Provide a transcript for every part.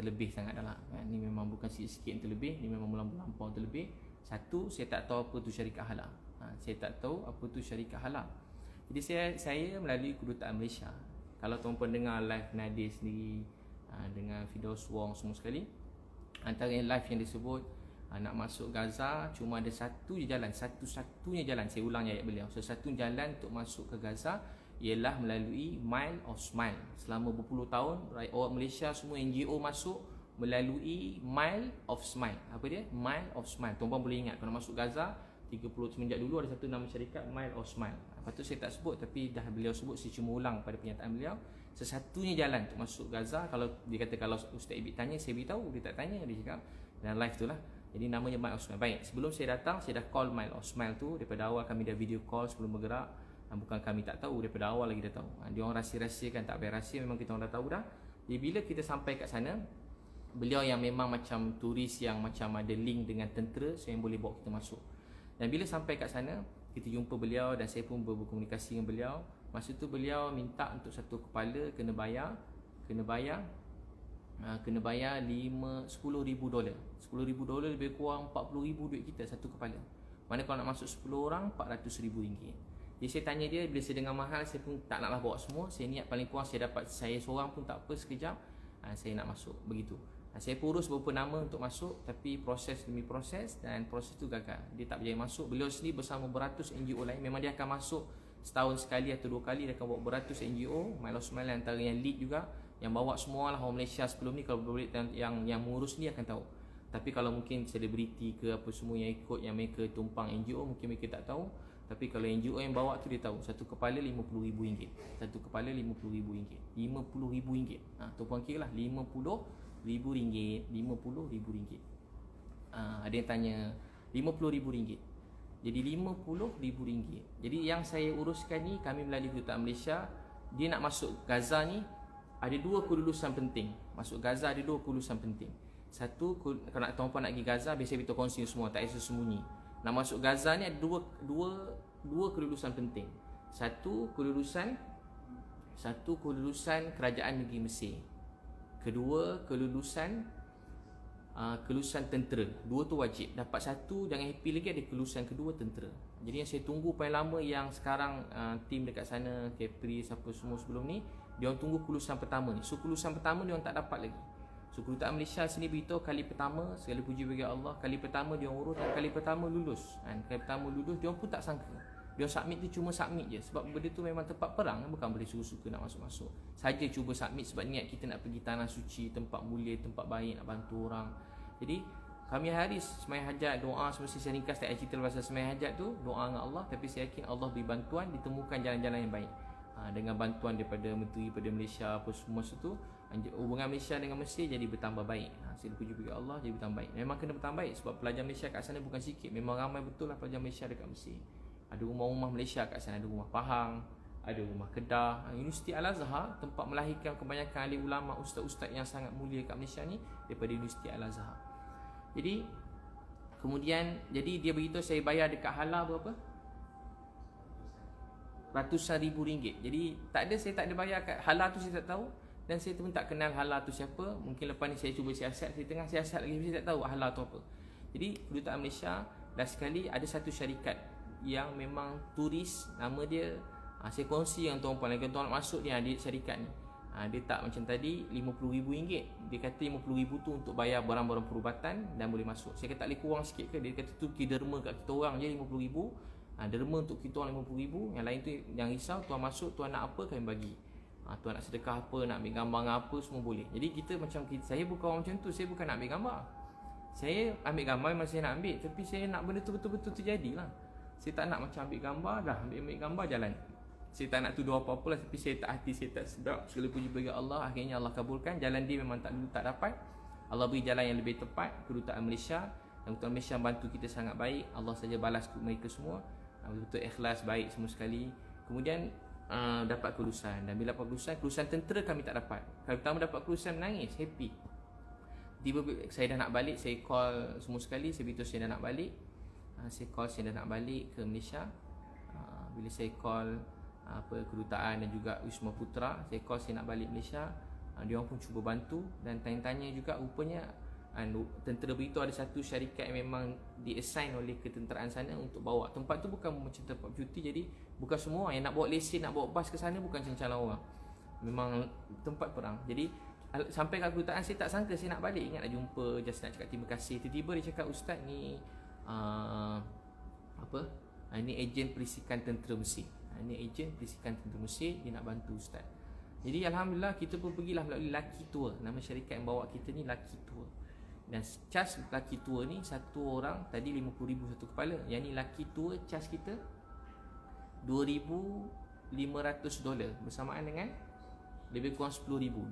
terlebih sangat dah lah. Ni memang bukan sikit-sikit yang terlebih, ni memang melampau terlebih. Satu, saya tak tahu apa tu syarikat halal. Saya tak tahu apa tu syarikat halal. Jadi saya melalui Kedutaan Malaysia. Kalau tuan-puan dengar live Nadir sendiri, dengan Firdaus Wong semua sekali, antara yang live yang disebut nak masuk Gaza cuma ada satu je jalan, satu-satunya jalan, saya ulang ayat beliau, satu jalan untuk masuk ke Gaza ialah melalui Mile of Smile. Selama berpuluh tahun orang Malaysia semua NGO masuk melalui Mile of Smile. Apa dia? Mile of Smile. Tuan-tuan boleh ingat kalau masuk Gaza 30 semenjak dulu ada satu nama syarikat Mile of Smile. Lepas tu saya tak sebut, tapi dah beliau sebut, saya cuma ulang pada pernyataan beliau. Sesatunya jalan untuk masuk Gaza, kalau dia kata kalau Ustaz Ibit tanya, saya beritahu. Dia tak tanya, dia cakap dalam live tu lah. Jadi namanya Mile of Smile. Baik, sebelum saya datang, saya dah call Mile of Smile tu. Daripada awal kami dah video call sebelum bergerak. Bukan kami tak tahu, daripada awal lagi dah tahu. Dia orang rahsia-rahsiakan, tak payah rahsia, memang kita orang dah tahu dah. Jadi bila kita sampai kat sana, beliau yang memang macam turis yang macam ada link dengan tentera, so yang boleh bawa kita masuk. Dan bila sampai kat sana, kita jumpa beliau dan saya pun berkomunikasi dengan beliau. Masa tu beliau minta untuk satu kepala kena bayar $10,000. $10,000 lebih kurang $40,000 duit kita satu kepala. Mana kalau nak masuk 10 orang RM400,000. Jadi saya tanya dia, bila saya dengar mahal, saya pun tak naklah bawa semua. Saya niat paling kurang saya dapat saya seorang pun tak apa, sekejap saya nak masuk, begitu. Saya pun urus beberapa nama untuk masuk, tapi proses demi proses, dan proses tu gagal. Dia tak berjaya masuk. Beliau sendiri bersama beratus NGO lain. Memang dia akan masuk setahun sekali atau 2 kali. Dia akan bawa beratus NGO. Mile of Smile antara yang lead juga, yang bawa semua lah orang Malaysia sebelum ni. Kalau boleh yang mengurus ni akan tahu. Tapi kalau mungkin selebriti ke apa semua yang ikut, yang mereka tumpang NGO, mungkin mereka tak tahu. Tapi kalau NGO yang bawa tu dia tahu. Satu kepala RM50,000. Satu kepala RM50,000. RM50,000. Tuan-puan kira lah, RM50,000. RM50,000. Ada yang tanya RM50,000. Jadi RM50,000. Jadi yang saya uruskan ni, kami melalui Kedutaan Malaysia. Dia nak masuk Gaza ni, ada 2 kelulusan penting. Masuk Gaza ada 2 kelulusan penting. Satu, kalau tuan-puan nak pergi Gaza, biasa kita kongsi semua, tak ada sembunyi. Nak masuk Gaza ni ada dua kelulusan penting. Satu kelulusan kerajaan negeri Mesir. Kedua kelulusan tentera. 2 tu wajib. Dapat satu, jangan happy lagi, ada kelulusan kedua tentera. Jadi yang saya tunggu paling lama, yang sekarang tim dekat sana, Capri, siapa semua sebelum ni, dia orang tunggu kelulusan pertama ni. So kelulusan pertama dia orang tak dapat lagi. So Kedutaan Malaysia sini beritahu kali pertama, segala puji bagi Allah, kali pertama dia orang urus dan kali pertama lulus. Kali pertama lulus, dia orang pun tak sangka. Dia submit tu cuma submit je. Sebab benda tu memang tempat perang, bukan boleh suka-suka nak masuk-masuk. Saja cuba submit sebab niat kita nak pergi tanah suci, tempat mulia, tempat baik, nak bantu orang. Jadi kami hari sembahyang hajat, doa, semua saya ringkas, tak cerita pasal sembahyang hajat tu, doa dengan Allah. Tapi saya yakin Allah beri bantuan, ditemukan jalan-jalan yang baik. Dengan bantuan daripada menteri, daripada Malaysia, apa semua tu, hubungan Malaysia dengan Mesir jadi bertambah baik. Saya puji bagi Allah, jadi bertambah baik. Memang kena bertambah baik sebab pelajar Malaysia kat sana bukan sikit. Memang ramai betul lah pelajar Malaysia dekat Mesir. Ada rumah-rumah Malaysia kat sana, ada rumah Pahang, ada rumah Kedah. Universiti Al-Azhar, tempat melahirkan kebanyakan ahli ulama, ustaz-ustaz yang sangat mulia kat Malaysia ni, daripada Universiti Al-Azhar. Jadi kemudian, jadi dia beritahu saya bayar dekat halal berapa? Ratusan ribu ringgit. Jadi saya tak ada bayar kat halal tu, saya tak tahu. Dan saya pun tak kenal halal tu siapa. Mungkin lepas ni saya cuba siasat, saya tengah siasat lagi, saya tak tahu halal tu apa. Jadi Kedutaan Malaysia, last sekali ada satu syarikat yang memang turis, nama dia, saya kongsi dengan tuan-puan, lagi tuan nak masuk dia, dia syarikat ni. Dia tak macam tadi RM50,000. Dia kata RM50,000 tu untuk bayar barang-barang perubatan dan boleh masuk. Saya kata tak boleh kurang sikit ke? Dia kata tu derma kat kita orang je RM50,000. Derma untuk kita orang RM50,000. Yang lain tu yang risau, tuan masuk, tuan nak apa kami bagi. Tuan nak sedekah apa, nak ambil gambar apa, semua boleh. Jadi kita macam saya bukan orang macam tu. Saya bukan nak ambil gambar. Saya ambil gambar memang saya nak ambil, tapi saya nak benda tu betul-betul terjadilah. Saya tak nak macam ambil gambar dah, ambil gambar jalan. Saya tak nak tuduh apa-apa lah, tapi saya tak hati, saya tak sedap. Segala puji bagi Allah, akhirnya Allah kabulkan. Jalan dia memang tak dapat. Allah beri jalan yang lebih tepat, Kedutaan Malaysia. Dan Kedutaan Malaysia bantu kita sangat baik. Allah saja balas mereka semua. Betul-betul ikhlas, baik semua sekali. Kemudian dapat kelulusan. Dan bila dapat kelulusan tentera kami tak dapat. Kali pertama dapat kelulusan, menangis, happy. Tiba-tiba saya dah nak balik, saya call semua sekali, saya beritahu saya dah nak balik. Saya dah nak balik ke Malaysia. Bila saya call kedutaan dan juga Wisma Putra, saya call saya nak balik Malaysia. Dia orang pun cuba bantu dan tanya-tanya juga rupanya tentera beritahu ada satu syarikat yang memang di-assign oleh ketenteraan sana untuk bawa. Tempat tu bukan macam tempat cuti, jadi bukan semua yang nak bawa lesen, nak bawa bas ke sana bukan calon orang. Memang tempat perang. Jadi sampai ke kedutaan saya tak sangka saya nak balik. Ingat nak jumpa, just nak cakap terima kasih. Tiba-tiba dia cakap, "Ustaz ni ni ejen perisikan tentera Mesir. Ni ejen perisikan tentera Mesir, dia nak bantu Ustaz." Jadi alhamdulillah kita pun pergilah melalui Lucky Tour. Nama syarikat yang bawa kita ni Lucky Tour. Dan cas Lucky Tour ni satu orang tadi 50,000 satu kepala. Yang ni Lucky Tour cas kita $2,500 bersamaan dengan lebih kurang $10,000.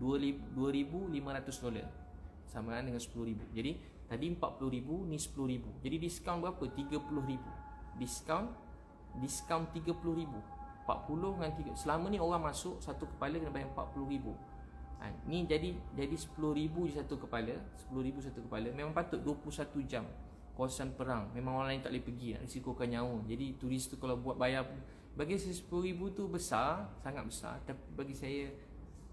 $2,500 samaan dengan $10,000. Jadi tadi $40,000, ni $10,000. Jadi diskaun berapa? $30,000. Diskaun $30,000. 40 dengan 3. Selama ni orang masuk satu kepala kena bayar $40,000. Ni jadi $10,000 je satu kepala. $10,000 satu kepala. Memang patut 21 jam kawasan perang. Memang orang lain tak boleh pergi, nak risikokan nyawa. Jadi turis tu kalau buat bayar, bagi saya $10,000 tu besar, sangat besar. Tapi bagi saya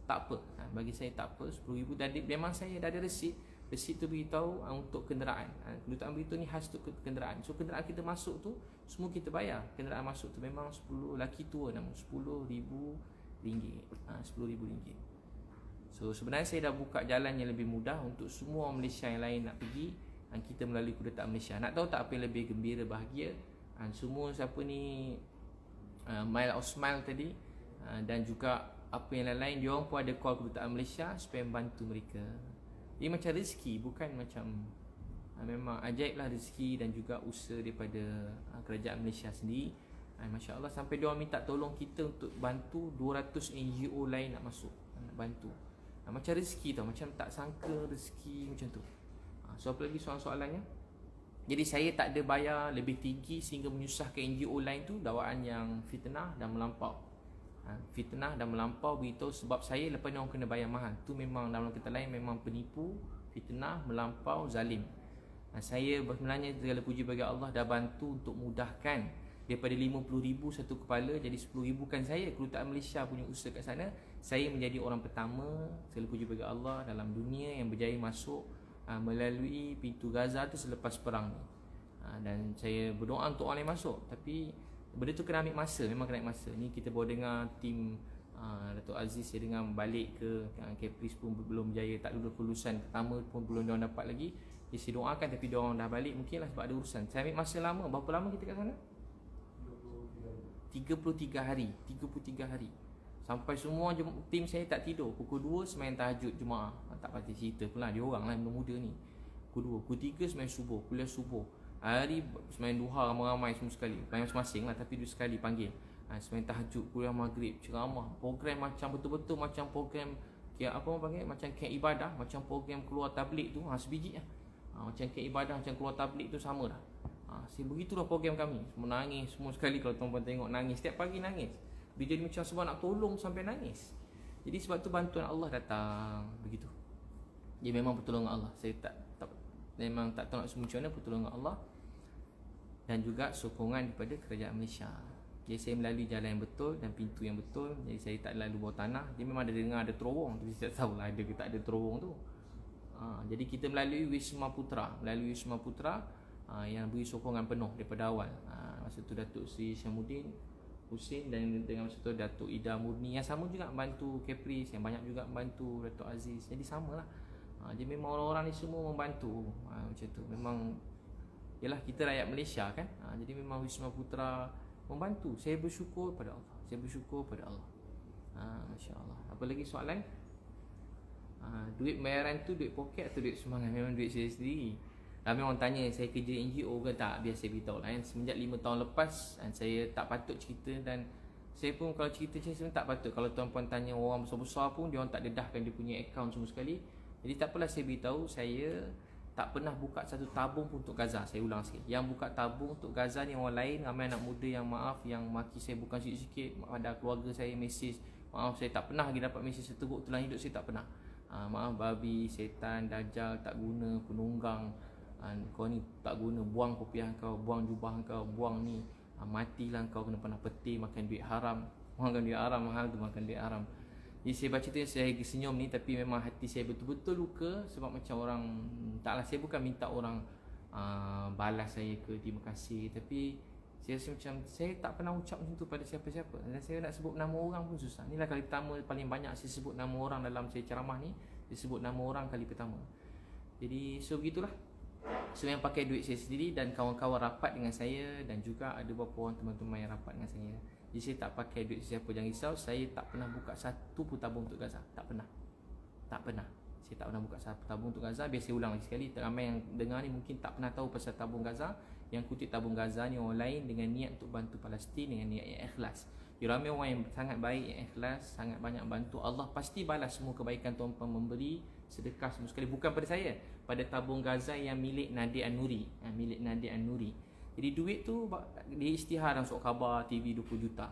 tak apa. Bagi saya tak apa, $10,000. Dan memang saya dah ada resit. Resit tu beritahu untuk kenderaan. Kedutaan beritahu ni khas untuk kenderaan. So kenderaan kita masuk tu semua kita bayar. Kenderaan masuk tu memang 10 laki tua nama RM10,000. RM10,000. So sebenarnya saya dah buka jalan yang lebih mudah untuk semua Malaysia yang lain nak pergi. Kita melalui kedutaan Malaysia. Nak tahu tak apa yang lebih gembira, bahagia? Semua siapa ni Mile of Smile tadi, dan juga apa yang lain-lain, dia orang pun ada call kedutaan Malaysia supaya membantu mereka. Dia macam rezeki, bukan macam memang ajaib lah rezeki dan juga usaha daripada kerajaan Malaysia sendiri. Masya Allah, sampai dia orang minta tolong kita untuk bantu 200 NGO lain nak masuk, nak bantu. Macam rezeki tau, macam tak sangka rezeki macam tu. So apa lagi soalan-soalannya? Jadi saya tak ada bayar lebih tinggi sehingga menyusahkan NGO lain tu. Dakwaan yang fitnah dan melampau. Fitnah dan melampau beritahu sebab saya lepas ni orang kena bayar mahal. Tu memang dalam kata lain memang penipu, fitnah, melampau, zalim. Saya sebenarnya segala puji bagi Allah dah bantu untuk mudahkan daripada 50,000 satu kepala jadi 10,000. Kan saya, kedutaan Malaysia punya usaha kat sana, saya menjadi orang pertama, segala puji bagi Allah, dalam dunia yang berjaya masuk melalui pintu Gaza tu selepas perang ni. Dan saya berdoa untuk orang lain masuk, tapi benda tu kena ambil masa, memang kena ambil masa. Ni kita baru dengar tim Datuk Aziz, saya dengar balik ke Caprice pun belum berjaya, tak ada kelulusan pertama pun belum diorang dapat lagi. Jadi saya doakan, tapi diorang dah balik mungkin lah sebab ada urusan. Saya ambil masa lama. Berapa lama kita kat sana? 33 hari. 33 hari. Sampai semua tim saya tak tidur. Pukul 2 semain tahajud Jumaat. Tak pasti cerita pula dia orang lah muda-muda ni. Pukul 2, pukul 3 semain subuh, kuliah subuh. Hari semain duha ramai-ramai semua sekali. Main masing-masing lah, tapi dua sekali panggil. Semain tahajud, kuliah maghrib, ceramah, program macam betul-betul macam program apa orang panggil, macam camp ibadah, macam program keluar tabligh tu, sebiji lah. Macam camp ibadah, macam keluar tabligh tu sama dah. Begitulah program kami. Semua nangis semua sekali kalau tuan-tuan tengok, nangis setiap pagi nangis. Dia jadi macam sebab nak tolong sampai nangis. Jadi sebab tu bantuan Allah datang begitu. Dia memang pertolongan Allah. Saya memang tak tahu nak sebut macam mana, pertolongan Allah dan juga sokongan daripada kerajaan Malaysia. Jadi saya melalui jalan yang betul dan pintu yang betul. Jadi saya tak lalu bawah tanah. Dia memang ada dengar ada terowong, tapi saya tak tahu lah ada ke tak ada terowong tu. Jadi kita melalui Wisma Putra, yang beri sokongan penuh daripada awal. Masa tu Datuk Seri Syamuddin Husin dan dengan masa tu Datuk Ida Murni yang sama juga membantu Caprice, yang banyak juga membantu Datuk Aziz. Jadi samalah. Jadi memang orang-orang ni semua membantu. Macam tu. Memang yalah kita rakyat Malaysia kan. Jadi memang Wisma Putra membantu. Saya bersyukur pada Allah. Masya Allah. Apa lagi soalan? Duit bayaran tu duit poket atau duit sumbangan? Memang duit saya sendiri. Ramai orang tanya saya kerja NGO ke tak. Biar saya beritahu lah. Semenjak 5 tahun lepas saya tak patut cerita. Dan saya pun kalau cerita saya sebenarnya tak patut. Kalau tuan-puan tanya orang besar-besar pun, dia orang tak dedahkan dia punya akaun semua sekali. Jadi tak apalah saya beritahu, saya tak pernah buka satu tabung pun untuk Gaza. Saya ulang sikit, yang buka tabung untuk Gaza ni orang lain. Ramai anak muda yang maaf, yang maki saya bukan sikit-sikit. Ada keluarga saya mesej, maaf saya tak pernah lagi dapat mesej seteruk tulang hidup saya, tak pernah. Maaf babi, setan, dajjal, tak guna, penunggang, kau ni tak guna, buang kopiah kau, buang jubah kau, buang ni, matilah kau kena panah peti, makan duit haram. Makan duit haram, mahal tu makan duit haram. Jadi saya baca tu saya senyum ni, tapi memang hati saya betul-betul luka. Sebab macam orang, taklah, saya bukan minta orang balas saya ke terima kasih, tapi saya rasa macam saya tak pernah ucap macam tu pada siapa-siapa. Dan saya nak sebut nama orang pun susah. Inilah kali pertama paling banyak saya sebut nama orang dalam saya ceramah ni. Saya sebut nama orang kali pertama. Jadi so begitulah. So yang pakai duit saya sendiri, dan kawan-kawan rapat dengan saya, dan juga ada beberapa orang teman-teman yang rapat dengan saya. Jadi saya tak pakai duit siapa, jangan risau. Saya tak pernah buka satu pun tabung untuk Gaza. Tak pernah. Saya tak pernah buka satu tabung untuk Gaza. Biar saya ulang lagi sekali, ramai yang dengar ni mungkin tak pernah tahu pasal tabung Gaza. Yang kutip tabung Gaza ni orang lain dengan niat untuk bantu Palestin, dengan niat yang ikhlas. Jadi ramai orang yang sangat baik, yang ikhlas, sangat banyak bantu. Allah pasti balas semua kebaikan tuan-tuan memberi sedekah semua sekali. Bukan pada saya, pada tabung Gaza yang milik Nadir An-Nuri. Jadi duit tu dia isytihar dalam surat khabar TV 20 juta.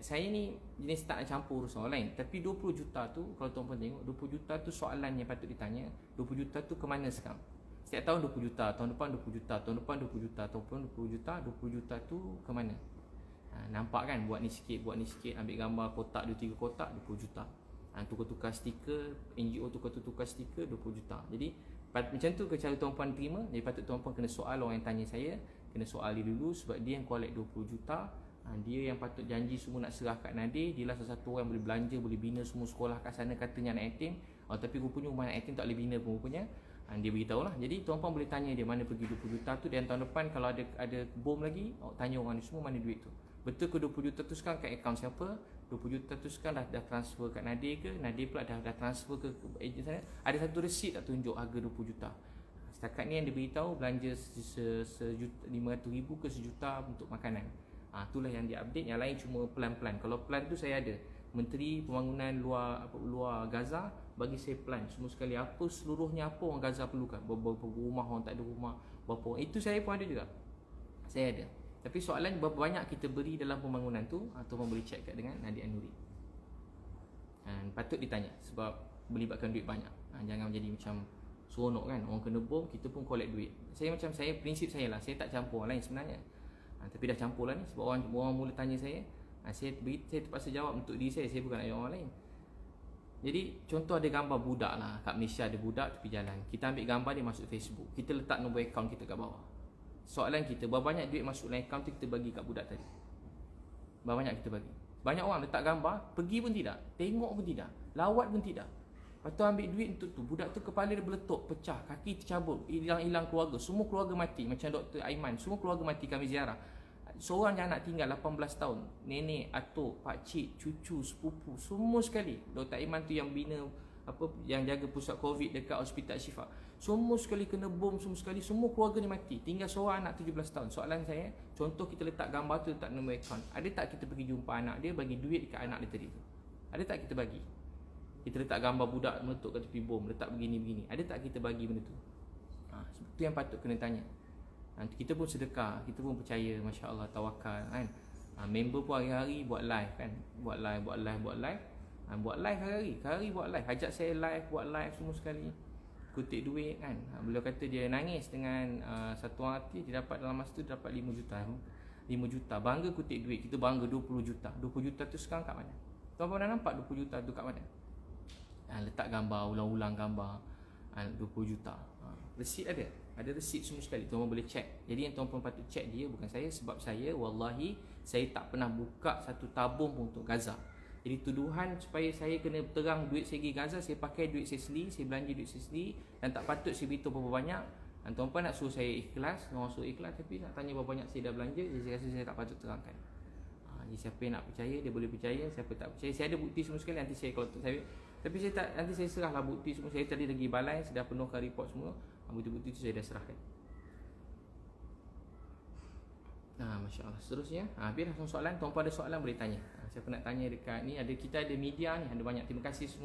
Saya ni jenis tak nak campur urusan orang lain. Tapi 20 juta tu, kalau tuan-tuan tengok, 20 juta tu soalan yang patut ditanya. 20 juta tu ke mana sekarang? Setiap tahun 20 juta, tahun depan 20 juta, tahun depan 20 juta, tahun depan 20 juta. 20 juta tu ke mana? Nampak kan, buat ni sikit, ambil gambar kotak 2-3 kotak 20 juta. Tukar-tukar stiker, NGO tukar-tukar stiker 20 juta. Jadi macam tu ke cara tuan-puan terima. Jadi patut tuan-puan kena soal orang yang tanya saya, kena soal dia dulu, sebab dia yang collect 20 juta. Dia yang patut janji semua nak serah kat Nadir. Dia lah salah satu orang yang boleh belanja, boleh bina semua sekolah kat sana, katanya anak yatim. Tapi rupanya rumah anak yatim tak boleh bina pun rupanya. Dia beritahu lah. Jadi tuan-puan boleh tanya dia mana pergi 20 juta tu. Dan tahun depan kalau ada bom lagi, tanya orang ni semua mana duit tu. Betul ke 20 juta tu sekarang kat akaun siapa? 20 juta tu sekarang dah transfer kat Nadir ke? Nadir pula dah transfer ke ejen sana? Ada satu resit tak tunjuk harga 20 juta. Setakat ni yang dia beritahu belanja RM500,000 ke RM1 untuk makanan. Itulah yang dia update. Yang lain cuma plan-plan. Kalau plan tu saya ada. Menteri Pembangunan luar Gaza bagi saya plan semua sekali, apa seluruhnya apa orang Gaza perlukan. Berapa rumah orang tak ada rumah, berapa. Itu saya pun ada juga. Saya ada. Tapi soalan berapa banyak kita beri dalam pembangunan tu, ataupun boleh check kat dengan Nadir An-Nuri. Patut ditanya sebab melibatkan duit banyak. Jangan menjadi macam seronok kan, orang kena bom kita pun collect duit. Prinsip saya lah, saya tak campur orang lain sebenarnya. Tapi dah campur lah ni sebab orang mula tanya saya. Saya terpaksa jawab untuk diri saya bukan nak jawab orang lain. Jadi contoh ada gambar budak lah, kat Malaysia ada budak tepi jalan. Kita ambil gambar dia masuk Facebook, kita letak nombor akaun kita kat bawah. Soalan kita, berapa banyak duit masuk dalam akaun tu kita bagi kat budak tadi? Berapa banyak kita bagi? Banyak orang letak gambar, pergi pun tidak, tengok pun tidak, lawat pun tidak. Lepas tu ambil duit untuk tu, budak tu kepala dia meletup, pecah, kaki tercabut, hilang keluarga, semua keluarga mati. Macam Dr. Aiman, semua keluarga mati kami ziarah. Seorang yang anak tinggal 18 tahun, nenek, atuk, pakcik, cucu, sepupu, semua sekali. Dr. Aiman tu yang bina yang jaga pusat COVID dekat Hospital Syifa. Semua sekali kena bom, semua sekali, semua keluarga ni mati. Tinggal seorang anak 17 tahun. Soalan saya, contoh kita letak gambar tu, letak nombor akaun. Ada tak kita pergi jumpa anak dia, bagi duit dekat anak dia tadi tu? Ada tak kita bagi? Kita letak gambar budak meletup kat tepi bom, letak begini-begini. Ada tak kita bagi benda tu? Itu yang patut kena tanya. Kita pun sedekah, kita pun percaya, Masya Allah, tawakal kan. Member pun hari-hari buat live kan. Buat live hari-hari buat live. Ajak saya live, buat live semua sekali. Kutip duit kan. Beliau kata dia nangis dengan satu hati. Dia dapat dalam masa tu dia dapat 5 juta. 5 juta. Bangga kutip duit. Kita bangga 20 juta. 20 juta tu sekarang kat mana? Tuan-tuan dah nampak 20 juta tu kat mana? Letak gambar, ulang-ulang gambar 20 juta. Resit ada. Ada resit semua sekali. Tuan-tuan boleh check. Jadi yang tuan-tuan patut check dia, bukan saya. Sebab saya, wallahi, saya tak pernah buka satu tabung pun untuk Gaza. Jadi tuduhan supaya saya kena terang duit saya pergi Gaza, saya pakai duit saya sendiri, saya belanja duit saya sendiri, dan tak patut saya beritahu berapa banyak. Dan tuan-tuan nak suruh saya ikhlas, orang suruh ikhlas, tapi nak tanya berapa banyak saya dah belanja, jadi saya rasa saya tak patut terangkan. Jadi siapa yang nak percaya, dia boleh percaya. Siapa tak percaya, saya ada bukti semua sekali. Nanti saya kalau saya, tapi saya tak, nanti saya serahlah bukti semua. Saya tadi lagi balai, saya dah penuhkan report semua. Bukti-bukti itu saya dah serahkan. Masya Allah. Seterusnya, biar langsung soalan. Tuan-puan ada soalan boleh tanya. Siapa nak tanya dekat ni, kita ada media ni, ada banyak. Terima kasih semua.